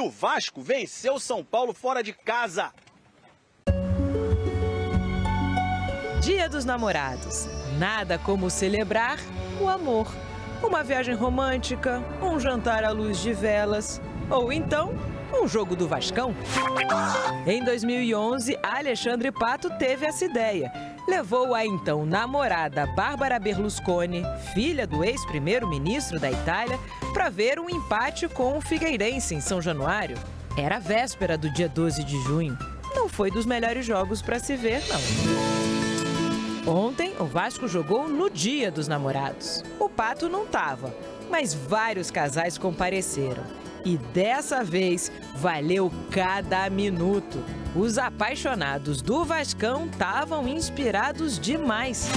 o Vasco venceu o São Paulo fora de casa. Dia dos Namorados. Nada como celebrar o amor. Uma viagem romântica, um jantar à luz de velas ou então um jogo do Vascão. Em 2011, Alexandre Pato teve essa ideia. Levou a então namorada Bárbara Berlusconi, filha do ex-primeiro-ministro da Itália, para ver um empate com o Figueirense em São Januário. Era a véspera do dia 12 de junho. Não foi dos melhores jogos para se ver, não. Ontem, o Vasco jogou no Dia dos Namorados. O Pato não estava, mas vários casais compareceram. E dessa vez, valeu cada minuto. Os apaixonados do Vascão estavam inspirados demais.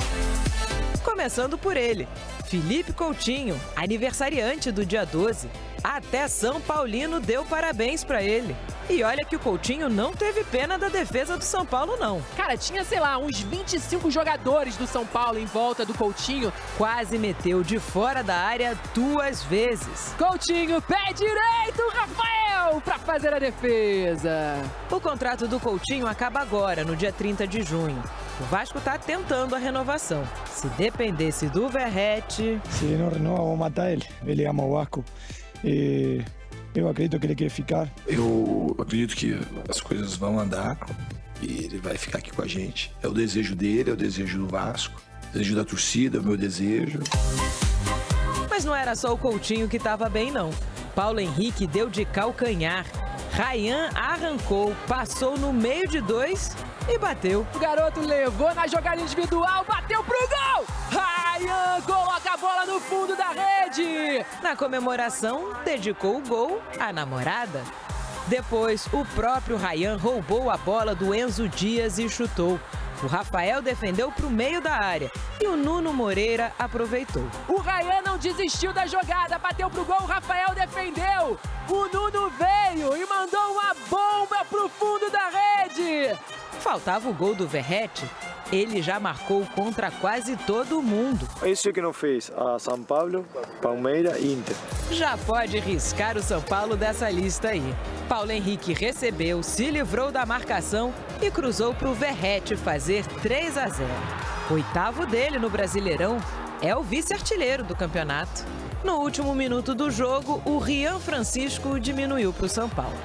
Começando por ele, Felipe Coutinho, aniversariante do dia 12. Até São Paulino deu parabéns para ele. E olha que o Coutinho não teve pena da defesa do São Paulo, não. Cara, tinha, sei lá, uns 25 jogadores do São Paulo em volta do Coutinho. Quase meteu de fora da área 2 vezes. Coutinho, pé direito, Rafael, para fazer a defesa. O contrato do Coutinho acaba agora, no dia 30 de junho. O Vasco está tentando a renovação. Se dependesse do Verratti... Se não renova, vou matar ele. Ele ama o Vasco. Eu acredito que ele quer ficar. Eu acredito que as coisas vão andar e ele vai ficar aqui com a gente. É o desejo dele, é o desejo do Vasco, o desejo da torcida, é o meu desejo. Mas não era só o Coutinho que estava bem, não. Paulo Henrique deu de calcanhar. Rayan arrancou, passou no meio de 2 e bateu. O garoto levou na jogada individual, bateu pro gol! Rayan coloca a bola no fundo da rede! Na comemoração, dedicou o gol à namorada. Depois, o próprio Rayan roubou a bola do Enzo Dias e chutou. O Rafael defendeu para o meio da área e o Nuno Moreira aproveitou. O Rayan não desistiu da jogada, bateu pro gol, o Rafael defendeu. O Nuno veio e mandou uma bomba pro fundo da rede. Faltava o gol do Verratti. Ele já marcou contra quase todo mundo. Isso que não fez a São Paulo, Palmeiras e Inter. Já pode riscar o São Paulo dessa lista aí. Paulo Henrique recebeu, se livrou da marcação e cruzou para o Verratti fazer 3-0. Oitavo dele no Brasileirão, é o vice-artilheiro do campeonato. No último minuto do jogo, o Rian Francisco diminuiu para o São Paulo.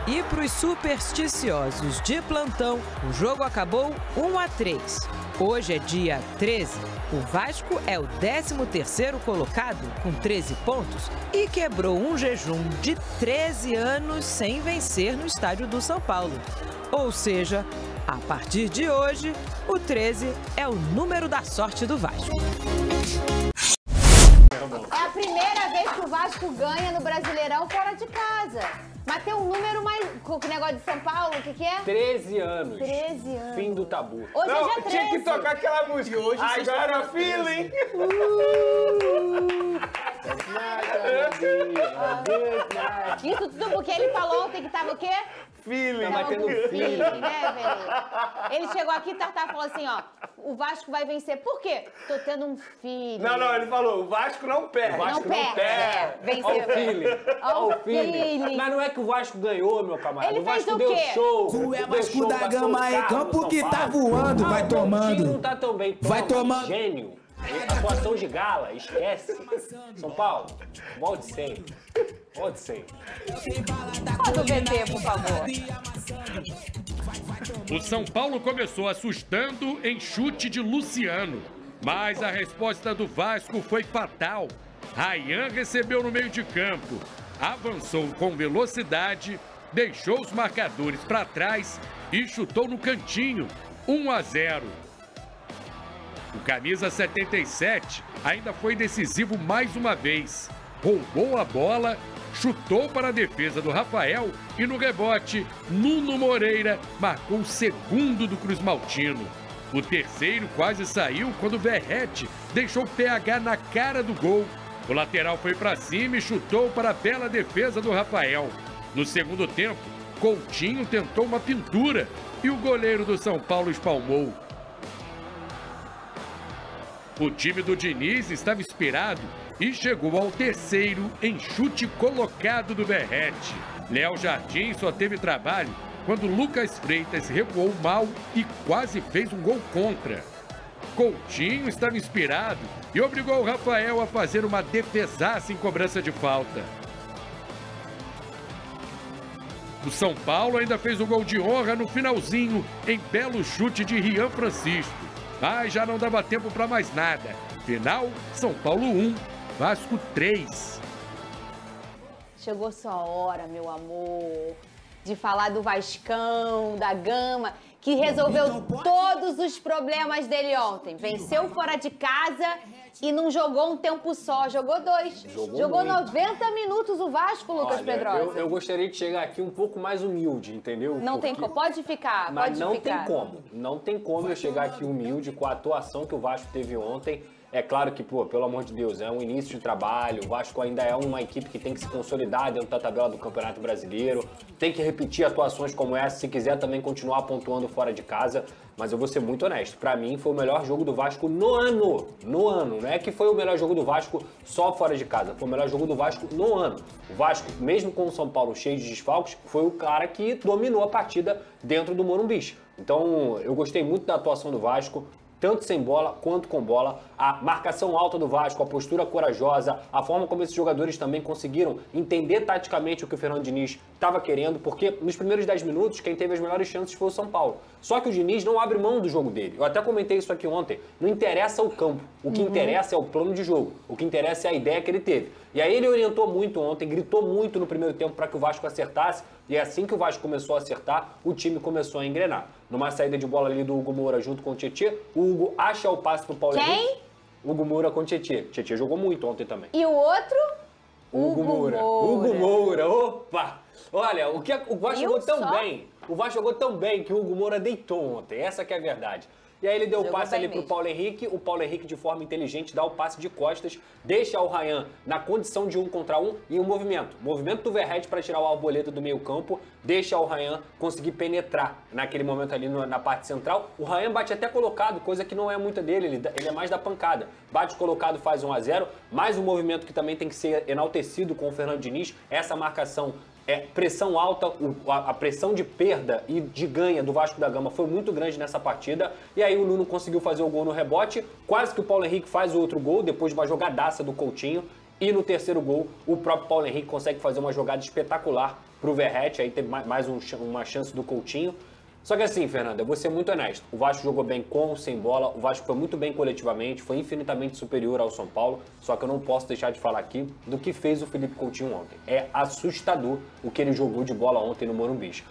E para os supersticiosos de plantão, o jogo acabou 1-3. Hoje é dia 13. O Vasco é o 13º colocado, com 13 pontos, e quebrou um jejum de 13 anos sem vencer no estádio do São Paulo. Ou seja, a partir de hoje, o 13 é o número da sorte do Vasco. É a primeira vez que o Vasco ganha no Brasileirão fora de casa. Mas tem um número mais... Com o negócio de São Paulo, o que é? 13 anos. 13 anos. Fim do tabu. Hoje é dia 13. Tinha que tocar aquela música. Hoje I got a feeling. Isso tudo porque ele falou ontem que tava o quê? Feeling. Tava Batendo com feeling. Né, velho? Ele chegou aqui e Tartar falou assim, o Vasco vai vencer. Por quê? Tô tendo um feeling. Não, ele falou, o Vasco não perde. O Vasco não perde. Venceu. Olha o feeling. Olha o feeling. Mas não é que o Vasco ganhou, meu camarada. Ele o Vasco fez o deu quê? show. Tu é Vasco da Gama em campo que tá voando, vai tomando. Não tá tão bem. Vai tomando. Gênio. Atuação de gala, esquece. São Paulo, volte sempre. Volte sempre. Roda o VT, por favor. O São Paulo começou assustando em chute de Luciano, mas a resposta do Vasco foi fatal. Rayan recebeu no meio de campo, avançou com velocidade, deixou os marcadores para trás e chutou no cantinho, 1-0. O camisa 77 ainda foi decisivo mais uma vez. Roubou a bola, chutou para a defesa do Rafael e no rebote, Nuno Moreira marcou o segundo do Cruz Maltino. O terceiro quase saiu quando Verratti deixou o PH na cara do gol. O lateral foi para cima e chutou para a bela defesa do Rafael. No segundo tempo, Coutinho tentou uma pintura e o goleiro do São Paulo espalmou. O time do Diniz estava inspirado e chegou ao terceiro em chute colocado do Verratti. Léo Jardim só teve trabalho quando Lucas Freitas recuou mal e quase fez um gol contra. Coutinho estava inspirado e obrigou o Rafael a fazer uma defesaça em cobrança de falta. O São Paulo ainda fez o gol de honra no finalzinho, em belo chute de Rian Francisco. Mas já não dava tempo para mais nada. Final, São Paulo 1, Vasco 3. Chegou sua hora, meu amor, de falar do Vascão, da Gama, que resolveu todos os problemas dele ontem. Venceu fora de casa e não jogou um tempo só, jogou 2. Jogou 90 minutos o Vasco, Lucas Pedrosa. Eu gostaria de chegar aqui um pouco mais humilde, entendeu? Não tem como, pode ficar, mas pode ficar. Não tem como eu chegar aqui humilde com a atuação que o Vasco teve ontem. É claro que, pô, pelo amor de Deus, é um início de trabalho, o Vasco ainda é uma equipe que tem que se consolidar dentro da tabela do Campeonato Brasileiro, tem que repetir atuações como essa, se quiser também continuar pontuando fora de casa, mas eu vou ser muito honesto, pra mim foi o melhor jogo do Vasco no ano, não é que foi o melhor jogo do Vasco só fora de casa, foi o melhor jogo do Vasco no ano. O Vasco, mesmo com o São Paulo cheio de desfalques, foi o cara que dominou a partida dentro do Morumbi. Então, eu gostei muito da atuação do Vasco, tanto sem bola quanto com bola, a marcação alta do Vasco, a postura corajosa, a forma como esses jogadores também conseguiram entender taticamente o que o Fernando Diniz estava querendo, porque nos primeiros 10 minutos quem teve as melhores chances foi o São Paulo. Só que o Diniz não abre mão do jogo dele. Eu até comentei isso aqui ontem. Não interessa o campo, o que interessa é o plano de jogo, o que interessa é a ideia que ele teve. E aí ele orientou muito ontem, gritou muito no primeiro tempo para que o Vasco acertasse, e assim que o Vasco começou a acertar, o time começou a engrenar. Numa saída de bola ali do Hugo Moura junto com o Tietê, o Hugo acha o passe pro Paulo Henrique. Hugo Moura com o Tietê. Tietê jogou muito ontem também. E o outro? Hugo Moura. Hugo Moura, opa! Olha, o Vasco jogou tão bem. O Vasco jogou tão bem que o Hugo Moura deitou ontem. Essa que é a verdade. E aí ele deu o passe ali pro Paulo Henrique, o Paulo Henrique de forma inteligente dá o passe de costas, deixa o Ryan na condição de 1 contra 1 e o movimento. O movimento do Verratti para tirar o Arboleda do meio campo, deixa o Ryan conseguir penetrar naquele momento ali na parte central. O Ryan bate até colocado, coisa que não é muita dele, ele é mais da pancada. Bate colocado, faz 1-0, mais um movimento que também tem que ser enaltecido com o Fernando Diniz, essa marcação. Pressão alta, a pressão de perda e de ganha do Vasco da Gama foi muito grande nessa partida. E aí o Nuno conseguiu fazer o gol no rebote. Quase que o Paulo Henrique faz o outro gol, depois de uma jogadaça do Coutinho. E no terceiro gol, o próprio Paulo Henrique consegue fazer uma jogada espetacular pro Verratti. Aí teve mais uma chance do Coutinho. Só que assim, Fernanda, eu vou ser muito honesto. O Vasco jogou bem com ou sem bola, o Vasco foi muito bem coletivamente, foi infinitamente superior ao São Paulo, só que eu não posso deixar de falar aqui do que fez o Felipe Coutinho ontem. É assustador o que ele jogou de bola ontem no Morumbi.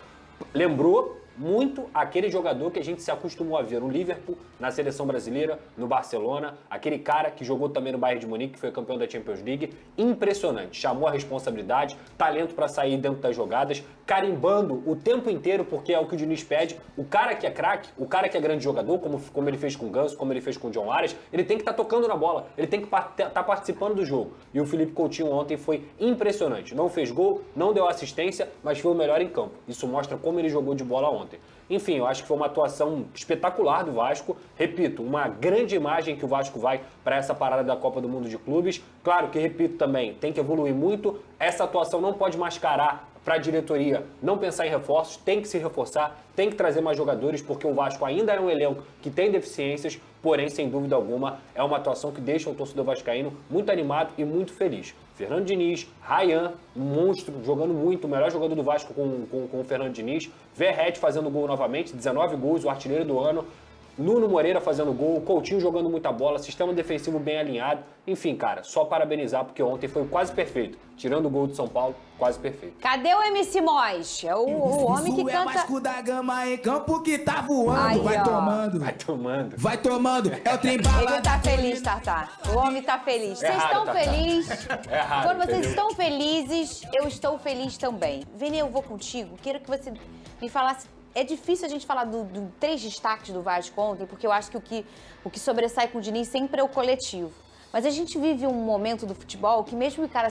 Lembrou muito aquele jogador que a gente se acostumou a ver no Liverpool, na seleção brasileira, no Barcelona, aquele cara que jogou também no Bayern de Munique, que foi campeão da Champions League, impressionante, chamou a responsabilidade, talento para sair dentro das jogadas, carimbando o tempo inteiro, porque é o que o Diniz pede, o cara que é craque, o cara que é grande jogador, como ele fez com o Ganso, como ele fez com o John Arias, ele tem que estar tocando na bola, ele tem que estar participando do jogo, e o Felipe Coutinho ontem foi impressionante, não fez gol, não deu assistência, mas foi o melhor em campo, isso mostra como ele jogou de bola ontem. Enfim, eu acho que foi uma atuação espetacular do Vasco. Repito, uma grande imagem que o Vasco vai para essa parada da Copa do Mundo de Clubes. Claro que, repito também, tem que evoluir muito. Essa atuação não pode mascarar para a diretoria não pensar em reforços, tem que se reforçar, tem que trazer mais jogadores, porque o Vasco ainda é um elenco que tem deficiências, porém, sem dúvida alguma, é uma atuação que deixa o torcedor vascaíno muito animado e muito feliz. Fernando Diniz, Ryan, um monstro, jogando muito, o melhor jogador do Vasco com o Fernando Diniz, Verratti fazendo gol novamente, 19 gols, o artilheiro do ano, Nuno Moreira fazendo gol, Coutinho jogando muita bola, sistema defensivo bem alinhado. Enfim, cara, só parabenizar, porque ontem foi quase perfeito. Tirando o gol de São Paulo, quase perfeito. Cadê o MC Mois? É o homem que canta... Vasco da Gama em campo que tá voando. Aí, vai ó. tomando. Vai tomando. Vai tomando. É o trem balada. Ele tá feliz, Tatá. O homem tá feliz. Vocês estão felizes? Quando vocês estão felizes, eu estou feliz também. Vini, eu vou contigo. Quero que você me falasse... É difícil a gente falar do 3 destaques do Vasco ontem, porque eu acho que o que sobressai com o Diniz sempre é o coletivo. Mas a gente vive um momento do futebol que mesmo que o cara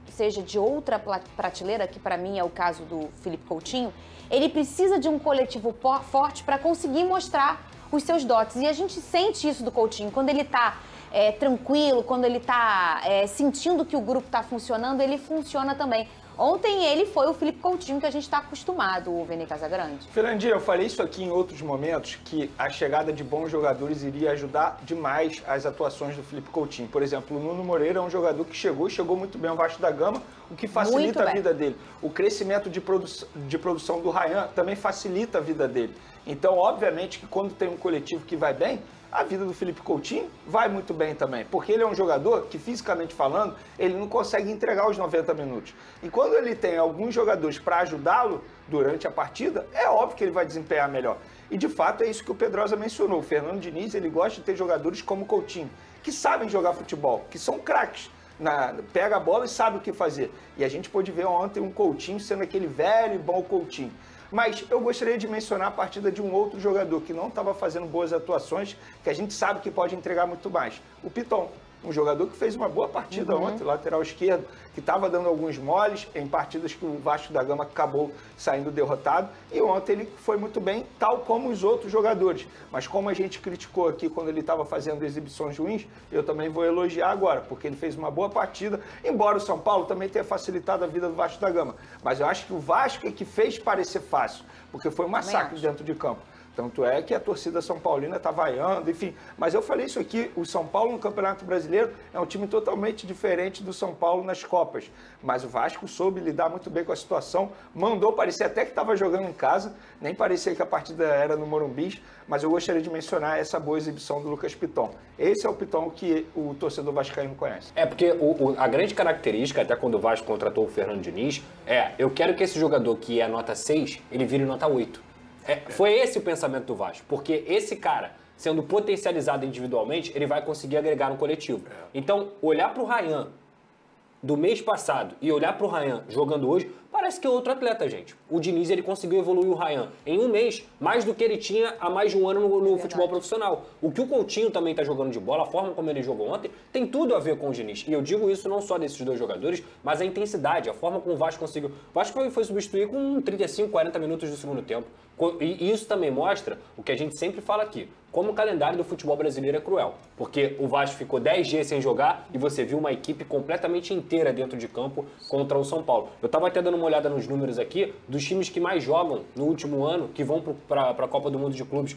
seja de outra prateleira, que para mim é o caso do Felipe Coutinho, ele precisa de um coletivo forte para conseguir mostrar os seus dotes. E a gente sente isso do Coutinho, quando ele tá tranquilo, quando ele tá sentindo que o grupo tá funcionando, ele funciona também. Ontem ele foi o Felipe Coutinho que a gente está acostumado, o Vene Casagrande. Fernandinho, eu falei isso aqui em outros momentos, que a chegada de bons jogadores iria ajudar demais as atuações do Felipe Coutinho. Por exemplo, o Nuno Moreira é um jogador que chegou muito bem ao Vasco da Gama, o que facilita a vida dele. O crescimento de produção do Ryan também facilita a vida dele. Então, obviamente, que quando tem um coletivo que vai bem, a vida do Felipe Coutinho vai muito bem também, porque ele é um jogador que, fisicamente falando, ele não consegue entregar os 90 minutos. E quando ele tem alguns jogadores para ajudá-lo durante a partida, é óbvio que ele vai desempenhar melhor. E, de fato, é isso que o Pedrosa mencionou. O Fernando Diniz, ele gosta de ter jogadores como o Coutinho, que sabem jogar futebol, que são craques. Pega a bola e sabe o que fazer. E a gente pôde ver ontem um Coutinho sendo aquele velho e bom Coutinho. Mas eu gostaria de mencionar a partida de um outro jogador que não estava fazendo boas atuações, que a gente sabe que pode entregar muito mais. O Piton, um jogador que fez uma boa partida ontem, lateral esquerdo, que estava dando alguns moles em partidas que o Vasco da Gama acabou saindo derrotado. E ontem ele foi muito bem, tal como os outros jogadores. Mas como a gente criticou aqui quando ele estava fazendo exibições ruins, eu também vou elogiar agora, porque ele fez uma boa partida, embora o São Paulo também tenha facilitado a vida do Vasco da Gama. Mas eu acho que o Vasco é que fez parecer fácil, porque foi um massacre dentro de campo. Tanto é que a torcida São Paulina está vaiando, enfim. Mas eu falei isso aqui, o São Paulo no Campeonato Brasileiro é um time totalmente diferente do São Paulo nas Copas. Mas o Vasco soube lidar muito bem com a situação, mandou, parecia até que estava jogando em casa, nem parecia que a partida era no Morumbi, mas eu gostaria de mencionar essa boa exibição do Lucas Piton. Esse é o Piton que o torcedor vascaíno conhece. É, porque a grande característica, até quando o Vasco contratou o Fernando Diniz, eu quero que esse jogador que é nota 6, ele vire nota 8. Foi esse o pensamento do Vasco, porque esse cara, sendo potencializado individualmente, ele vai conseguir agregar no coletivo. Então, olhar para o Ryan do mês passado e olhar para o Ryan jogando hoje, parece que é outro atleta, gente. O Diniz, ele conseguiu evoluir o Ryan em um mês, mais do que ele tinha há mais de um ano no futebol profissional. O que o Coutinho também está jogando de bola, a forma como ele jogou ontem, tem tudo a ver com o Diniz. E eu digo isso não só desses dois jogadores, mas a intensidade, a forma como o Vasco conseguiu. O Vasco foi substituir com 35, 40 minutos do segundo tempo. E isso também mostra o que a gente sempre fala aqui, como o calendário do futebol brasileiro é cruel. Porque o Vasco ficou 10 dias sem jogar e você viu uma equipe completamente inteira dentro de campo contra o São Paulo. Eu estava até dando uma olhada nos números aqui dos times que mais jogam no último ano, que vão para a Copa do Mundo de Clubes.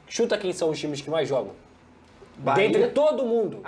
Chuta quem são os times que mais jogam. Bahia? Dentre todo mundo.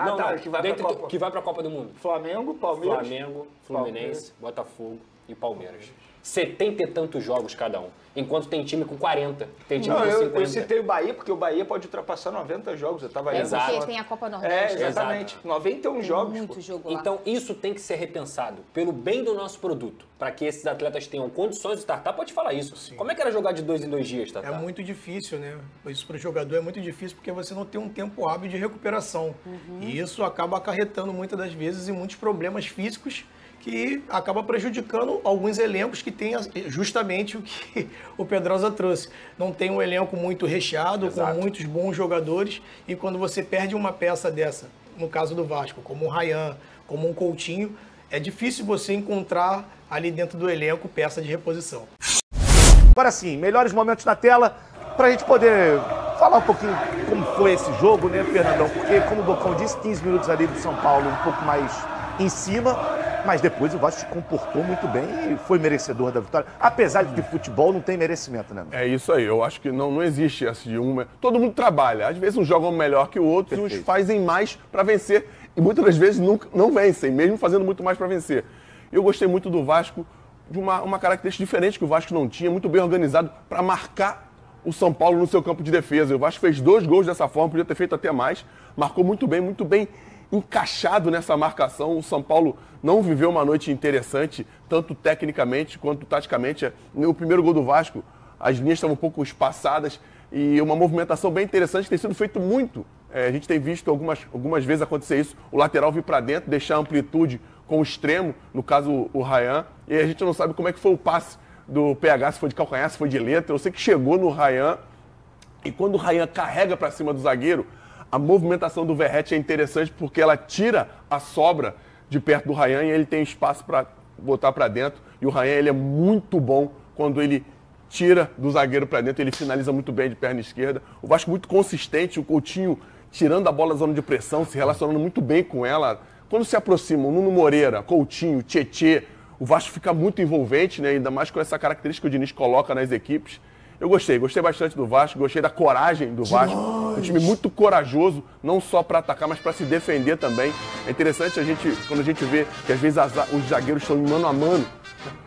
Que vai para a Copa do Mundo. Flamengo, Palmeiras. Flamengo, Fluminense, Botafogo e Palmeiras. 70 e tantos jogos cada um. Enquanto tem time com 40, tem time com 50. Eu citei o Bahia, porque o Bahia pode ultrapassar 90 jogos. Eu tava porque tem a Copa Nordeste. Exatamente. 91 jogos. Muito jogo lá. Então, isso tem que ser repensado pelo bem do nosso produto, para que esses atletas tenham condições de Tartar. Pode falar isso. Sim. Como é que era jogar de 2 em 2 dias, Tartar? É muito difícil, né? Isso para o jogador é muito difícil, porque você não tem um tempo hábil de recuperação. E isso acaba acarretando muitas das vezes em muitos problemas físicos, que acaba prejudicando alguns elencos que tem justamente o que o Pedrosa trouxe. Não tem um elenco muito recheado, com muitos bons jogadores, e quando você perde uma peça dessa, no caso do Vasco, como um Ryan, como um Coutinho, é difícil você encontrar ali dentro do elenco peça de reposição. Agora sim, melhores momentos na tela, para a gente poder falar um pouquinho como foi esse jogo, né, Fernandão? Porque, como o Bocão disse, 15 minutos ali do São Paulo um pouco mais em cima, mas depois o Vasco se comportou muito bem e foi merecedor da vitória. Apesar de que futebol não tem merecimento, né? É isso aí, eu acho que não existe assim, todo mundo trabalha. Às vezes uns jogam melhor que o outro e uns fazem mais para vencer. E muitas das vezes não vencem, mesmo fazendo muito mais para vencer. Eu gostei muito do Vasco, de uma característica diferente que o Vasco não tinha, muito bem organizado para marcar o São Paulo no seu campo de defesa. O Vasco fez 2 gols dessa forma, podia ter feito até mais. Marcou muito bem encaixado nessa marcação. O São Paulo não viveu uma noite interessante, tanto tecnicamente quanto taticamente. No primeiro gol do Vasco, as linhas estavam um pouco espaçadas e uma movimentação bem interessante, tem sido feito muito. A gente tem visto algumas vezes acontecer isso, o lateral vir para dentro, deixar amplitude com o extremo, no caso o Ryan, e a gente não sabe como é que foi o passe do PH, se foi de calcanhar, se foi de letra. Eu sei que chegou no Ryan, e quando o Ryan carrega para cima do zagueiro, a movimentação do Verratti é interessante porque ela tira a sobra de perto do Ryan e ele tem espaço para botar para dentro. E o Ryan, ele é muito bom quando ele tira do zagueiro para dentro, ele finaliza muito bem de perna esquerda. O Vasco muito consistente, o Coutinho tirando a bola da zona de pressão, se relacionando muito bem com ela. Quando se aproximam Nuno Moreira, Coutinho, Tietê, o Vasco fica muito envolvente, né? Ainda mais com essa característica que o Diniz coloca nas equipes. Eu gostei bastante do Vasco, gostei da coragem do Vasco. Um time muito corajoso, não só para atacar, mas para se defender também. É interessante quando a gente vê que às vezes os zagueiros estão em mano a mano.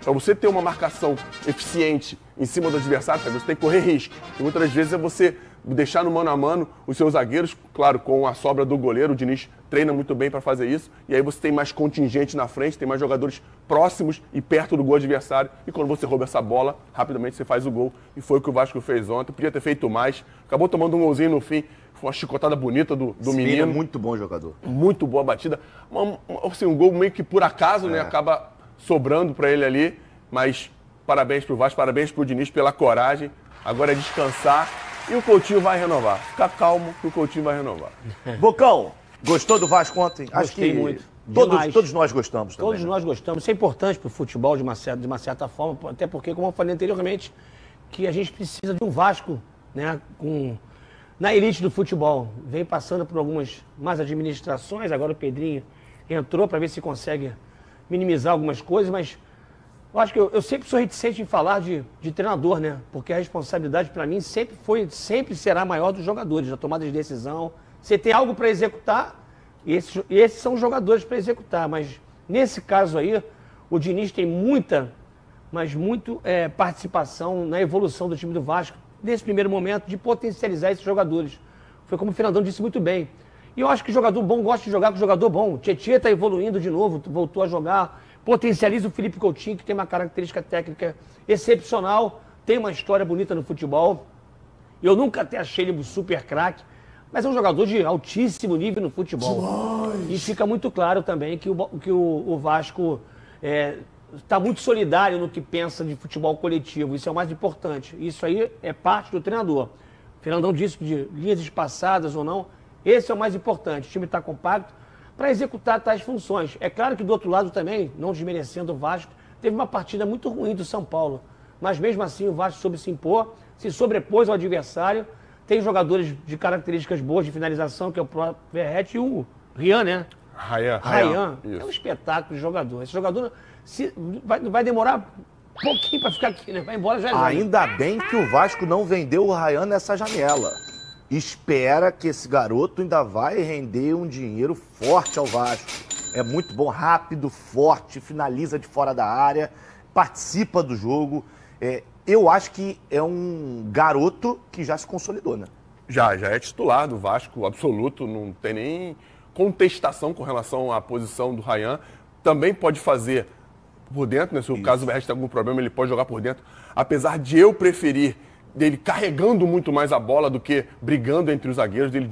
Para você ter uma marcação eficiente em cima do adversário, você tem que correr risco. E muitas das vezes é você deixar no mano a mano os seus zagueiros, claro, com a sobra do goleiro. O Diniz treina muito bem para fazer isso. E aí você tem mais contingente na frente, tem mais jogadores próximos e perto do gol adversário. E quando você rouba essa bola, rapidamente você faz o gol. E foi o que o Vasco fez ontem. Podia ter feito mais. Acabou tomando um golzinho no fim. Foi uma chicotada bonita do menino. É muito bom jogador. Muito boa batida. Um gol meio que por acaso, né? Acaba sobrando para ele ali. Mas parabéns pro Vasco, parabéns pro Diniz pela coragem. Agora é descansar. E o Coutinho vai renovar. Fica calmo que o Coutinho vai renovar. Bocão, gostou do Vasco ontem? Acho que muito. Todos nós gostamos também. Todos nós gostamos. Isso é importante para o futebol de uma certa forma, até porque, como eu falei anteriormente, que a gente precisa de um Vasco, né, na elite do futebol. Vem passando por algumas más administrações, agora o Pedrinho entrou para ver se consegue minimizar algumas coisas, mas eu acho que eu sempre sou reticente em falar de treinador, né? Porque a responsabilidade para mim sempre será maior dos jogadores, da tomada de decisão. Você tem algo para executar, esses são os jogadores para executar. Mas nesse caso aí, o Diniz tem muita participação na evolução do time do Vasco, nesse primeiro momento, de potencializar esses jogadores. Foi como o Fernandão disse muito bem. E eu acho que jogador bom gosta de jogar com jogador bom. O Tietchan está evoluindo de novo, voltou a jogar. Potencializa o Felipe Coutinho, que tem uma característica técnica excepcional, tem uma história bonita no futebol. Eu nunca até achei ele um super craque, mas é um jogador de altíssimo nível no futebol. E fica muito claro também que o Vasco está muito solidário no que pensa de futebol coletivo. Isso é o mais importante. Isso aí é parte do treinador. O Fernandão disse de linhas espaçadas ou não. Esse é o mais importante. O time está compacto para executar tais funções. É claro que do outro lado também, não desmerecendo o Vasco, teve uma partida muito ruim do São Paulo. Mas mesmo assim o Vasco soube se impor, se sobrepôs ao adversário. Tem jogadores de características boas de finalização, que é o próprio Verratti e o Rian, né? Rayan. É um espetáculo de jogador. Esse jogador vai demorar um pouquinho para ficar aqui, né? Vai embora já. Ainda bem que o Vasco não vendeu o Rayan nessa janela. Espera que esse garoto ainda vai render um dinheiro forte ao Vasco. É muito bom, rápido, forte, finaliza de fora da área, participa do jogo. Eu acho que é um garoto que já se consolidou, né? Já é titular do Vasco, absoluto, não tem nem contestação com relação à posição do Rayan. Também pode fazer por dentro, né? Se o caso do Verratti tem algum problema, ele pode jogar por dentro. Apesar de eu preferir dele carregando muito mais a bola do que brigando entre os zagueiros, dele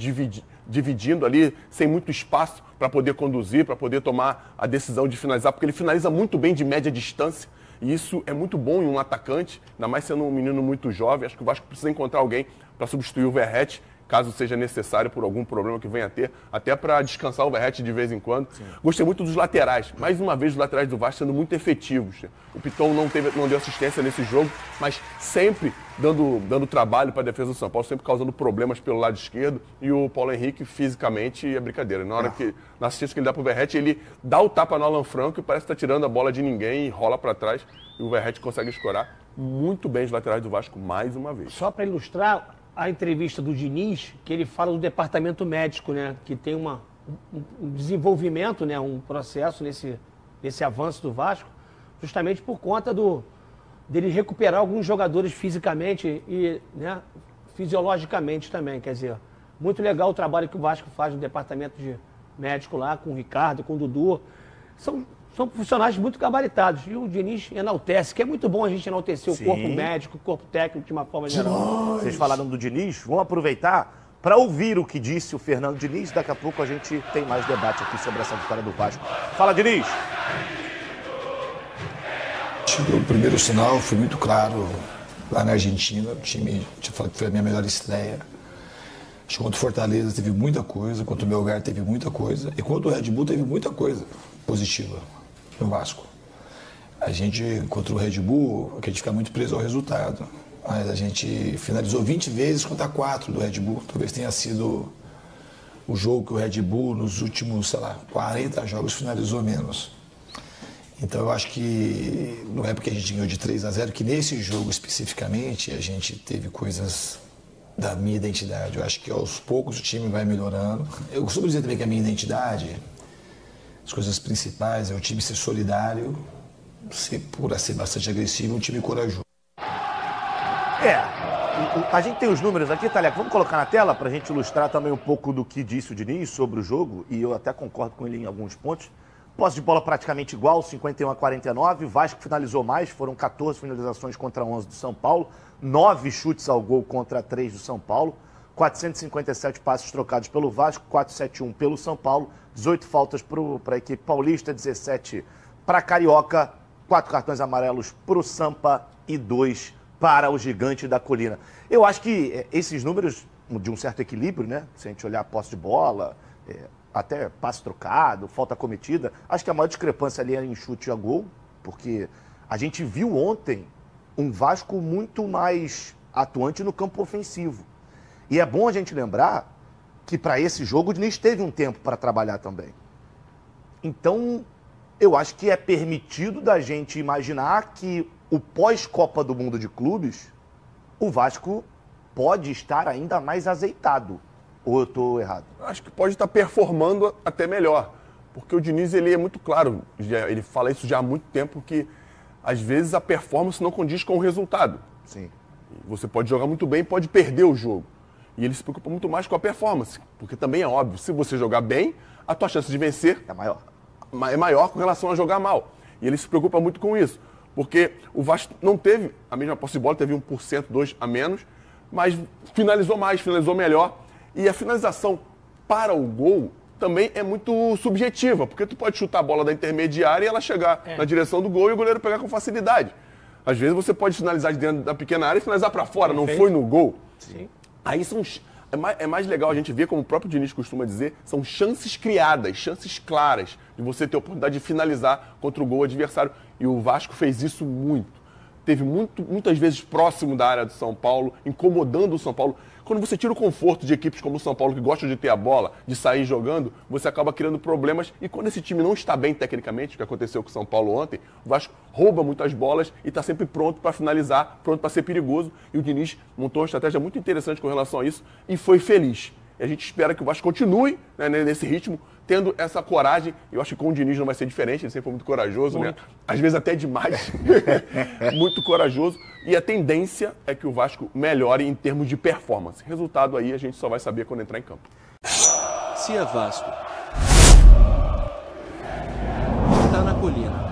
dividindo ali, sem muito espaço para poder conduzir, para poder tomar a decisão de finalizar, porque ele finaliza muito bem de média distância, e isso é muito bom em um atacante, ainda mais sendo um menino muito jovem. Acho que o Vasco precisa encontrar alguém para substituir o Verratti, caso seja necessário por algum problema que venha a ter, até para descansar o Verratti de vez em quando. Sim. Gostei muito dos laterais, mais uma vez os laterais do Vasco sendo muito efetivos. O Piton não deu assistência nesse jogo, mas sempre dando trabalho para a defesa do São Paulo, sempre causando problemas pelo lado esquerdo, e o Paulo Henrique fisicamente é brincadeira. Na assistência que ele dá para o Verratti, ele dá o tapa no Alan Franco e parece que está tirando a bola de ninguém e rola para trás, e o Verratti consegue escorar muito bem os laterais do Vasco mais uma vez. Só para ilustrar a entrevista do Diniz, que ele fala do departamento médico, né, que tem um desenvolvimento, né, um processo nesse avanço do Vasco, justamente por conta dele recuperar alguns jogadores fisicamente e, né, fisiologicamente também. Quer dizer, muito legal o trabalho que o Vasco faz no departamento de médico lá, com o Ricardo, com o Dudu. São profissionais muito gabaritados. E o Diniz enaltece, que é muito bom a gente enaltecer o corpo médico, o corpo técnico de uma forma geral. Vocês falaram do Diniz, vamos aproveitar para ouvir o que disse o Fernando Diniz. Daqui a pouco a gente tem mais debate aqui sobre essa vitória do Vasco. Fala, Diniz! O primeiro sinal foi muito claro lá na Argentina. O time, tinha falado que foi a minha melhor estreia. Acho que contra o Fortaleza teve muita coisa, contra o Melgar teve muita coisa, e contra o Red Bull teve muita coisa positiva no Vasco. A gente, contra o Red Bull, a gente fica muito preso ao resultado, mas a gente finalizou 20 vezes contra 4 do Red Bull. Talvez tenha sido o jogo que o Red Bull, nos últimos, 40 jogos, finalizou menos. Então eu acho que não é porque a gente ganhou de 3-0 que nesse jogo especificamente a gente teve coisas da minha identidade. Eu acho que aos poucos o time vai melhorando. Eu costumo dizer também que a minha identidade, as coisas principais é o time ser solidário, ser bastante agressivo, um time corajoso. A gente tem os números aqui, Taleco, vamos colocar na tela para a gente ilustrar também um pouco do que disse o Diniz sobre o jogo, e eu até concordo com ele em alguns pontos. Posse de bola praticamente igual, 51-49, Vasco finalizou mais, foram 14 finalizações contra 11 do São Paulo, 9 chutes ao gol contra 3 do São Paulo, 457 passes trocados pelo Vasco, 471 pelo São Paulo, 18 faltas para a equipe paulista, 17 para a Carioca, 4 cartões amarelos para o Sampa e 2 para o Gigante da Colina. Eu acho que esses números de um certo equilíbrio, né? Se a gente olhar a posse de bola, até passe trocado, falta cometida, acho que a maior discrepância ali é em chute a gol, porque a gente viu ontem um Vasco muito mais atuante no campo ofensivo. E é bom a gente lembrar que para esse jogo o Diniz teve um tempo para trabalhar também. Então, eu acho que é permitido da gente imaginar que o pós-Copa do Mundo de Clubes, o Vasco pode estar ainda mais azeitado. Ou eu estou errado? Acho que pode estar performando até melhor. Porque o Diniz, ele é muito claro, ele fala isso já há muito tempo, que às vezes a performance não condiz com o resultado. Sim. Você pode jogar muito bem, pode perder o jogo. E ele se preocupa muito mais com a performance. Porque também é óbvio, se você jogar bem, a tua chance de vencer é maior. É maior com relação a jogar mal. E ele se preocupa muito com isso. Porque o Vasco não teve a mesma posse de bola, teve 1%, 2% a menos, mas finalizou mais, finalizou melhor. E a finalização para o gol também é muito subjetiva, porque tu pode chutar a bola da intermediária e ela chegar na direção do gol e o goleiro pegar com facilidade. Às vezes você pode finalizar de dentro da pequena área e finalizar para fora, não foi no gol. Sim. Aí é mais legal a gente ver, como o próprio Diniz costuma dizer, são chances criadas, chances claras de você ter a oportunidade de finalizar contra o gol adversário. E o Vasco fez isso muito. Teve muitas vezes próximo da área do São Paulo, incomodando o São Paulo. Quando você tira o conforto de equipes como o São Paulo, que gostam de ter a bola, de sair jogando, você acaba criando problemas. E quando esse time não está bem tecnicamente, o que aconteceu com o São Paulo ontem, o Vasco rouba muitas bolas e está sempre pronto para finalizar, pronto para ser perigoso. E o Diniz montou uma estratégia muito interessante com relação a isso e foi feliz. E a gente espera que o Vasco continue, né, nesse ritmo, tendo essa coragem. Eu acho que com o Diniz não vai ser diferente, ele sempre foi muito corajoso, né? Às vezes até demais. Muito corajoso. E a tendência é que o Vasco melhore em termos de performance. Resultado aí a gente só vai saber quando entrar em campo. Se é Vasco, tá na colina.